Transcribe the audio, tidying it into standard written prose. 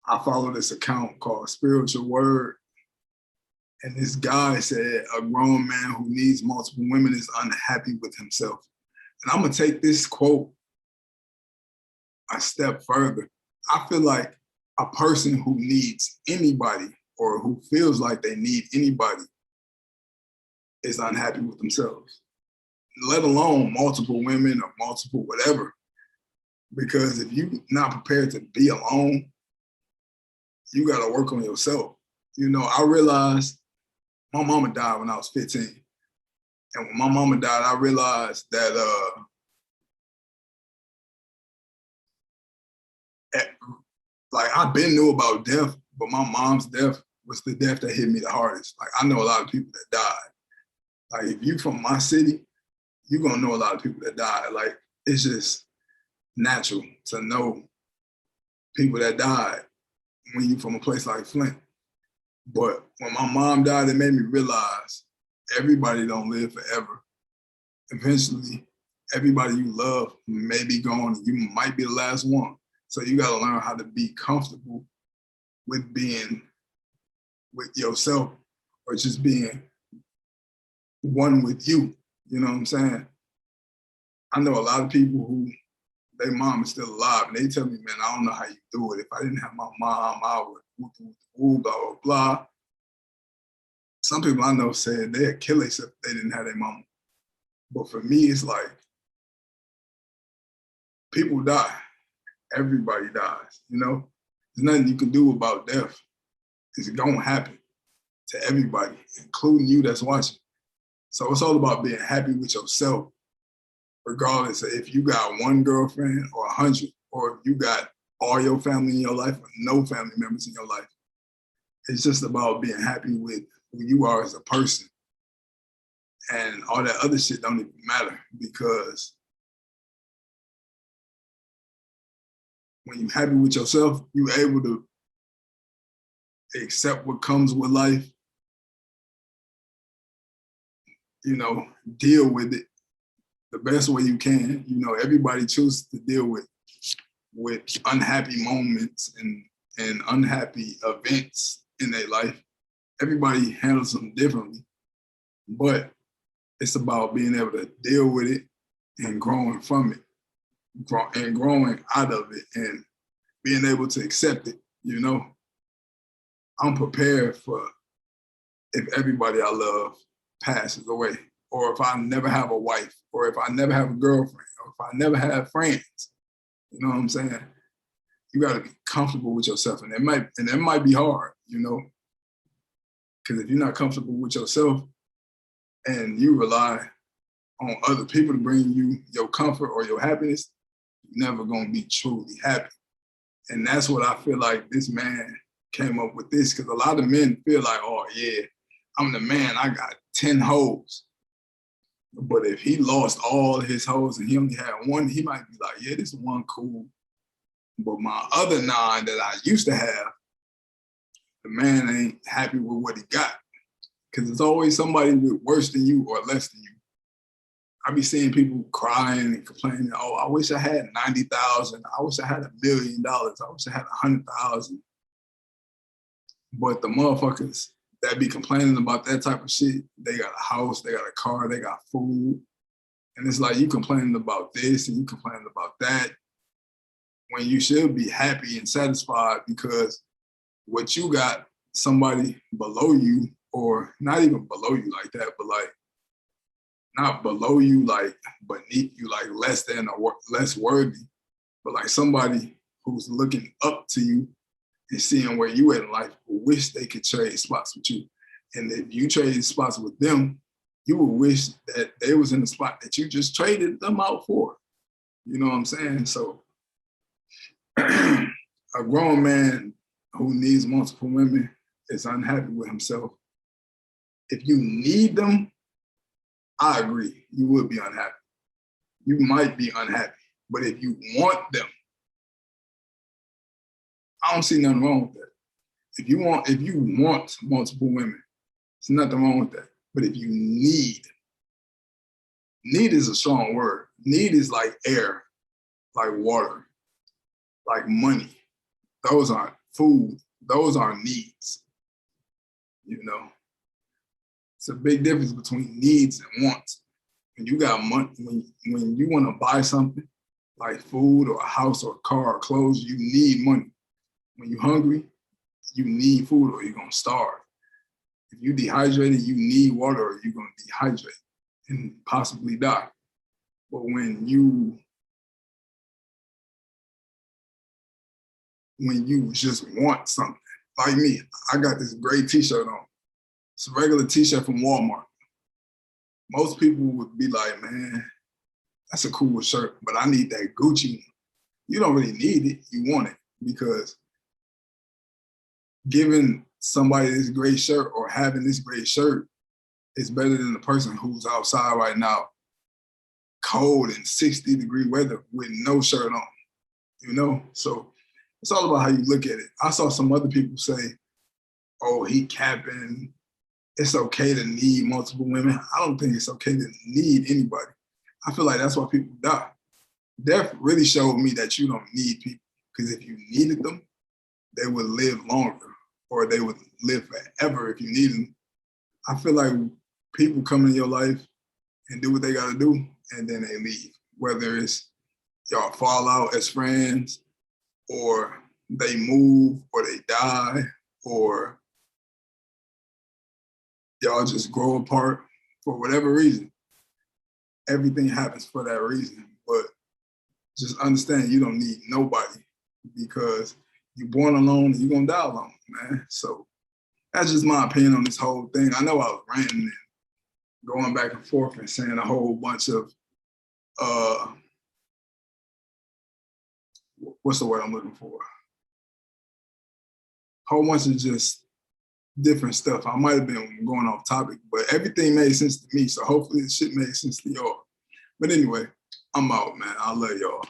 I follow this account called Spiritual Word. And this guy said a grown man who needs multiple women is unhappy with himself. And I'm gonna take this quote a step further. I feel like a person who needs anybody or who feels like they need anybody is unhappy with themselves, let alone multiple women or multiple whatever. Because if you're not prepared to be alone, you gotta work on yourself. You know, I realized my mama died when I was 15. And when my mama died, I realized that like I've been knew about death, but my mom's death was the death that hit me the hardest. Like I know a lot of people that died. Like if you from my city, you're gonna know a lot of people that died. Like it's just natural to know people that died when you from a place like Flint. But when my mom died, it made me realize everybody don't live forever. Eventually, everybody you love may be gone and you might be the last one. So you gotta learn how to be comfortable with being with yourself or just being one with you. You know what I'm saying? I know a lot of people who their mom is still alive and they tell me, man, I don't know how you do it. If I didn't have my mom, I would blah, blah, blah. Some people I know said they'd kill themselves if they didn't have their mama. But for me, it's like people die. Everybody dies, you know? There's nothing you can do about death. It's gonna happen to everybody, including you that's watching. So it's all about being happy with yourself, regardless of if you got one girlfriend or 100, or if you got all your family in your life or no family members in your life. It's just about being happy with who you are as a person. And all that other shit don't even matter because when you're happy with yourself, you're able to accept what comes with life, you know, deal with it the best way you can. You know, everybody chooses to deal with unhappy moments and unhappy events in their life. Everybody handles them differently, but it's about being able to deal with it and growing from it and growing out of it and being able to accept it, you know? I'm prepared for if everybody I love passes away, or if I never have a wife, or if I never have a girlfriend, or if I never have friends. You know what I'm saying? You gotta be comfortable with yourself. And that might be hard, you know? Because if you're not comfortable with yourself and you rely on other people to bring you your comfort or your happiness, you're never gonna be truly happy. And that's what I feel like this man came up with this, because a lot of men feel like, oh yeah, I'm the man, I got 10 hoes. But if he lost all his hoes and he only had one, he might be like, yeah, this one cool. But my other 9 that I used to have, the man ain't happy with what he got. Because there's always somebody with worse than you or less than you. I be seeing people crying and complaining, oh, I wish I had 90,000. I wish I had $1 million. I wish I had 100,000. But the motherfuckers that be complaining about that type of shit, they got a house, they got a car, they got food. And it's like you complaining about this and you complaining about that when you should be happy and satisfied because what you got, somebody below you, or not even below you like that, but like not below you, like beneath you, like less than or less worthy, but like somebody who's looking up to you and seeing where you at in life, wish they could trade spots with you. And if you trade spots with them, you would wish that they was in the spot that you just traded them out for. You know what I'm saying? So a grown man who needs multiple women is unhappy with himself. If you need them, I agree, you would be unhappy. You might be unhappy, but if you want them, I don't see nothing wrong with that. If you want multiple women, there's nothing wrong with that. But if you need is a strong word. Need is like air, like water, like money. Those aren't food, those are needs. You know, it's a big difference between needs and wants. When you got money, when you want to buy something like food or a house or a car or clothes, you need money. When you're hungry, you need food or you're gonna starve. If you dehydrated, you need water or you're gonna dehydrate and possibly die. But when you just want something, like me, I got this gray t-shirt on. It's a regular t-shirt from Walmart. Most people would be like, man, that's a cool shirt, but I need that Gucci one. You don't really need it, you want it, because giving somebody this gray shirt or having this gray shirt is better than the person who's outside right now, cold and 60-degree weather with no shirt on, you know? So it's all about how you look at it. I saw some other people say, oh, he capping, it's okay to need multiple women. I don't think it's okay to need anybody. I feel like that's why people die. Death really showed me that you don't need people, because if you needed them, they would live longer or they would live forever if you need them. I feel like people come in your life and do what they gotta do and then they leave. Whether it's y'all fall out as friends or they move or they die or y'all just grow apart for whatever reason. Everything happens for that reason. But just understand you don't need nobody, because you're born alone and you're gonna die alone, man. So that's just my opinion on this whole thing. I know I was ranting and going back and forth and saying a whole bunch of what's the word I'm looking for? A whole bunch of just different stuff. I might have been going off topic, but everything made sense to me. So hopefully the shit made sense to y'all. But anyway, I'm out, man. I love y'all.